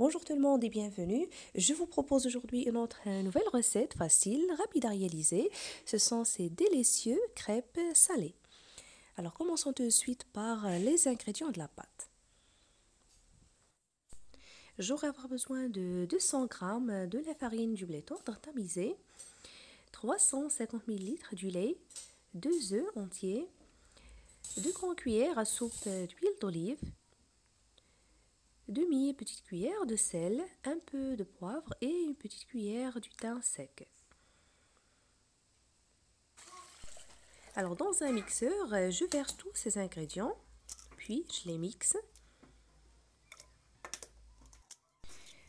Bonjour tout le monde et bienvenue. Je vous propose aujourd'hui une autre nouvelle recette facile, rapide à réaliser. Ce sont ces délicieux crêpes salées. Alors commençons tout de suite par les ingrédients de la pâte. J'aurai avoir besoin de 200 g de la farine du blé tendre tamisé, 350 ml du lait, 2 œufs entiers, 2 grandes cuillères à soupe d'huile d'olive, demi-petite cuillère de sel, un peu de poivre et une petite cuillère du thym sec. Alors dans un mixeur, je verse tous ces ingrédients, puis je les mixe.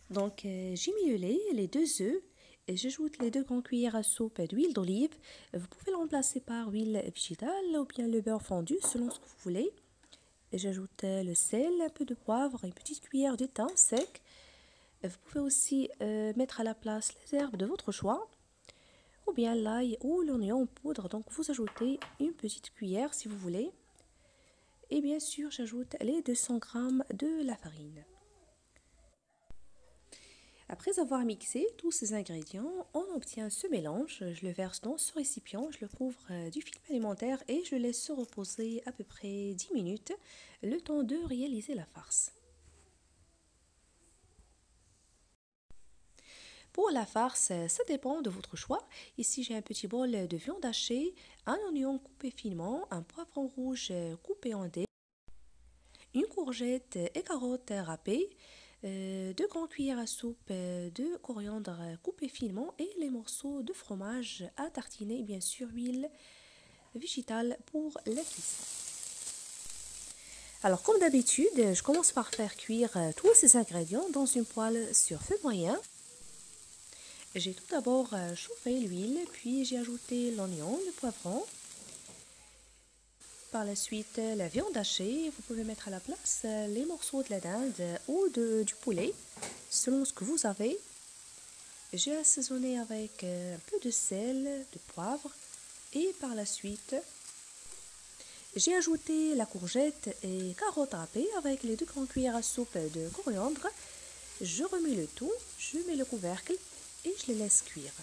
Donc j'ai mis le lait, les 2 œufs, et j'ajoute les 2 grandes cuillères à soupe d'huile d'olive. Vous pouvez le remplacer par huile végétale ou bien le beurre fondu selon ce que vous voulez. Et j'ajoute le sel, un peu de poivre et une petite cuillère de thym sec. Vous pouvez aussi mettre à la place les herbes de votre choix, ou bien l'ail ou l'oignon en poudre. Donc vous ajoutez une petite cuillère si vous voulez. Et bien sûr, j'ajoute les 200 g de la farine. Après avoir mixé tous ces ingrédients, on obtient ce mélange. Je le verse dans ce récipient, je le couvre du film alimentaire et je laisse se reposer à peu près 10 minutes, le temps de réaliser la farce. Pour la farce, ça dépend de votre choix. Ici, j'ai un petit bol de viande hachée, un oignon coupé finement, un poivron rouge coupé en dés, une courgette et carottes râpées, 2 grandes cuillères à soupe de coriandre coupé finement et les morceaux de fromage à tartiner, bien sûr, huile végétale pour la cuisson. Alors, comme d'habitude, je commence par faire cuire tous ces ingrédients dans une poêle sur feu moyen. J'ai tout d'abord chauffé l'huile, puis j'ai ajouté l'oignon, le poivron. Par la suite, la viande hachée. Vous pouvez mettre à la place les morceaux de la dinde ou du poulet, selon ce que vous avez. J'ai assaisonné avec un peu de sel, de poivre. Et par la suite, j'ai ajouté la courgette et carottes râpées avec les 2 grandes cuillères à soupe de coriandre. Je remets le tout, je mets le couvercle et je les laisse cuire.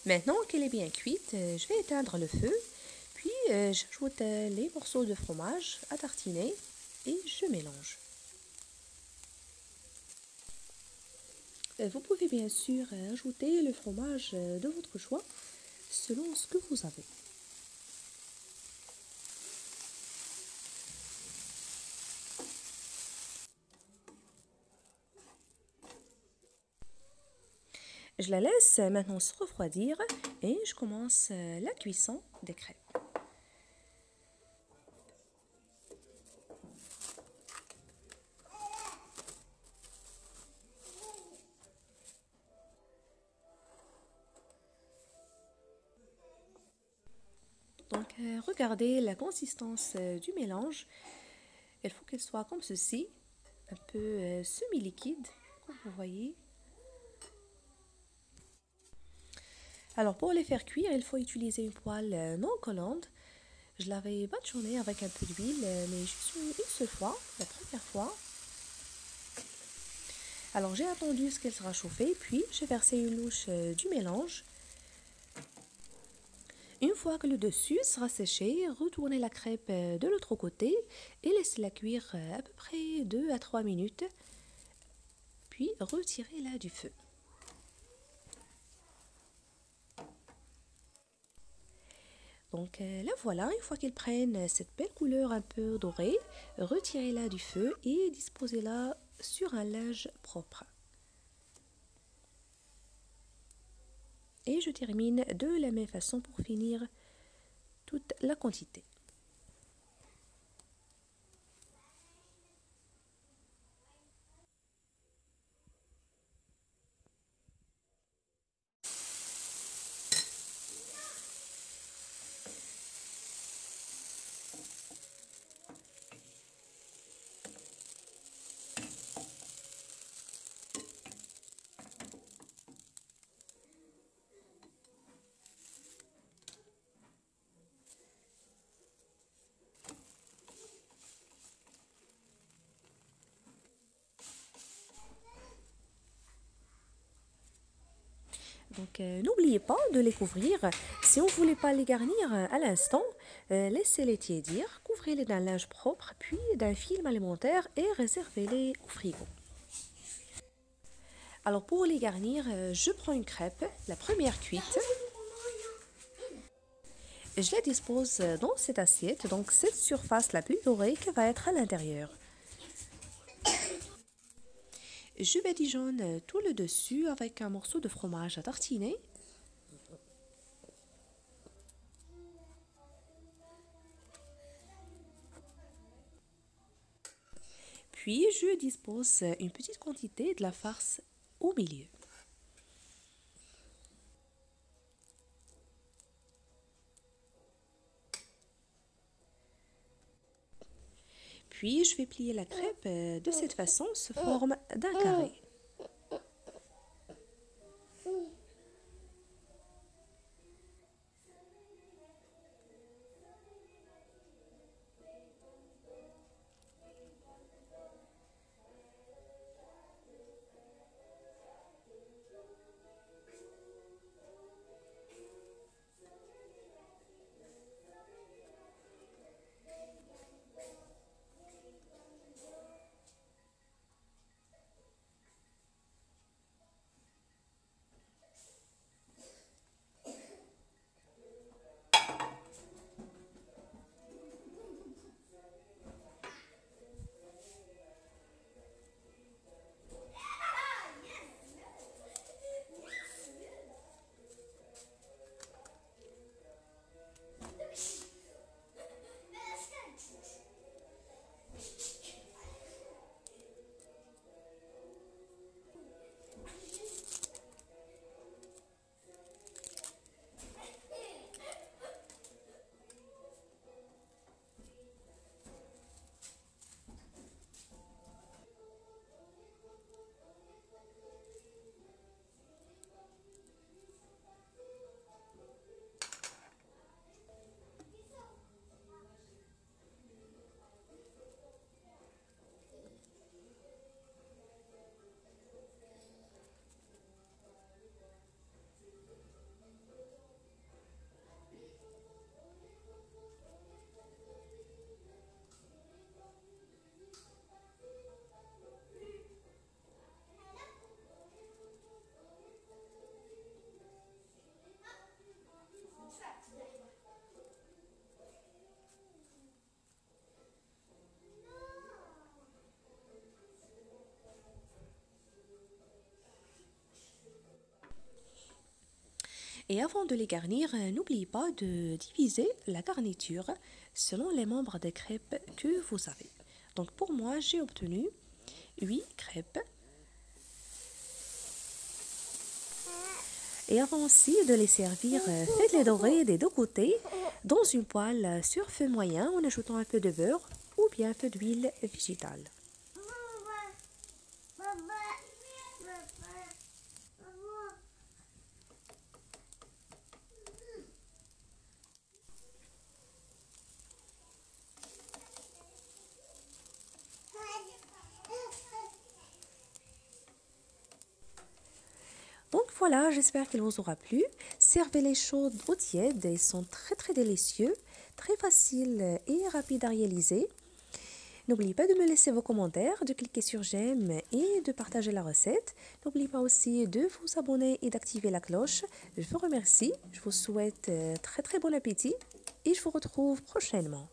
Maintenant qu'elle est bien cuite, je vais éteindre le feu, puis j'ajoute les morceaux de fromage à tartiner et je mélange. Vous pouvez bien sûr ajouter le fromage de votre choix selon ce que vous avez. Je la laisse maintenant se refroidir et je commence la cuisson des crêpes. Donc regardez la consistance du mélange. Il faut qu'elle soit comme ceci, un peu semi-liquide, comme vous voyez. Alors pour les faire cuire, il faut utiliser une poêle non collante. Je l'avais badigeonnée avec un peu d'huile, mais juste une seule fois, la première fois. Alors j'ai attendu ce qu'elle sera chauffée, puis j'ai versé une louche du mélange. Une fois que le dessus sera séché, retournez la crêpe de l'autre côté et laissez-la cuire à peu près 2 à 3 minutes, puis retirez-la du feu. Donc la voilà, une fois qu'elle prenne cette belle couleur un peu dorée, retirez-la du feu et disposez-la sur un linge propre. Et je termine de la même façon pour finir toute la quantité. Donc, n'oubliez pas de les couvrir. Si on ne voulait pas les garnir à l'instant, laissez-les tiédir, couvrez-les d'un linge propre, puis d'un film alimentaire et réservez-les au frigo. Alors, pour les garnir, je prends une crêpe, la première cuite. Je la dispose dans cette assiette, donc cette surface la plus dorée qui va être à l'intérieur. Je badigeonne tout le dessus avec un morceau de fromage à tartiner. Puis je dispose une petite quantité de la farce au milieu. Puis je vais plier la crêpe de cette façon sous forme d'un carré. Et avant de les garnir, n'oubliez pas de diviser la garniture selon les membres des crêpes que vous avez. Donc pour moi, j'ai obtenu 8 crêpes. Et avant aussi de les servir, faites-les dorer des deux côtés dans une poêle sur feu moyen en ajoutant un peu de beurre ou bien un peu d'huile végétale. Donc voilà, j'espère qu'il vous aura plu. Servez-les chaudes ou tièdes, ils sont très délicieux, très faciles et rapides à réaliser. N'oubliez pas de me laisser vos commentaires, de cliquer sur j'aime et de partager la recette. N'oubliez pas aussi de vous abonner et d'activer la cloche. Je vous remercie, je vous souhaite très bon appétit et je vous retrouve prochainement.